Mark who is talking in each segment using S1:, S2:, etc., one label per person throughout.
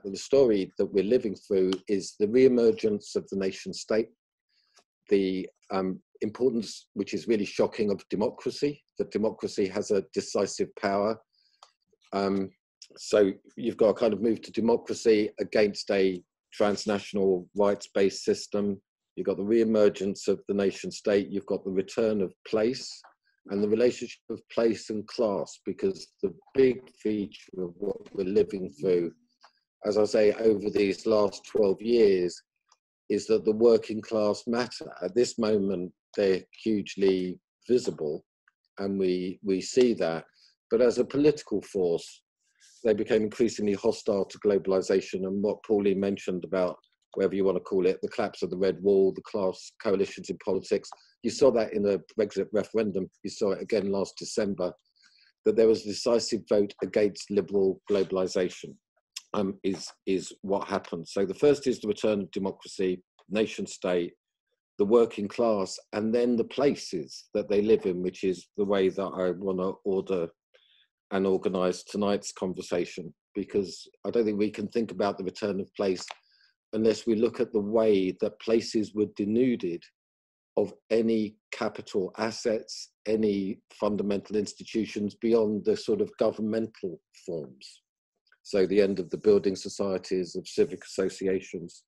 S1: the story that we're living through is the re-emergence of the nation state, the importance, which is really shocking, of democracy, that democracy has a decisive power. So you've got to kind of move to democracy against a transnational rights-based system. You've got the re-emergence of the nation state. You've got the return of place and the relationship of place and class, because the big feature of what we're living through, as I say, over these last 12 years, is that the working class matter. At this moment, they're hugely visible, and we see that. But as a political force, they became increasingly hostile to globalization, and what Pauline mentioned about, whatever you want to call it, the collapse of the Red Wall, the class coalitions in politics. You saw that in the Brexit referendum. You saw it again last December, that there was a decisive vote against liberal globalization, is what happened. So the first is the return of democracy, nation state, the working class, and then the places that they live in, which is the way that I want to order and organize tonight's conversation, because I don't think we can think about the return of place unless we look at the way that places were denuded of any capital assets, any fundamental institutions beyond the sort of governmental forms. So the end of the building societies, of civic associations,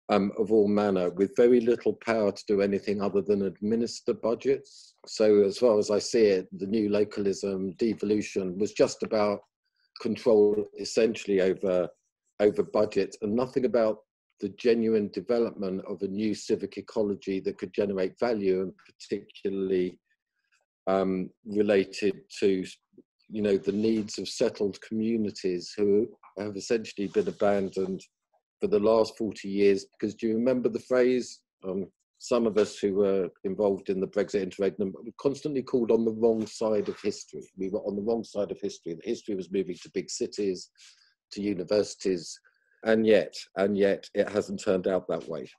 S1: of all manner, with very little power to do anything other than administer budgets. So as far as I see it, the new localism, devolution, was just about control essentially over budget, and nothing about the genuine development of a new civic ecology that could generate value, and particularly related to, you know, the needs of settled communities who have essentially been abandoned for the last 40 years. Because do you remember the phrase, some of us who were involved in the Brexit interregnum were constantly called on the wrong side of history. We were on the wrong side of history. The history was moving to big cities, to universities, and yet it hasn't turned out that way.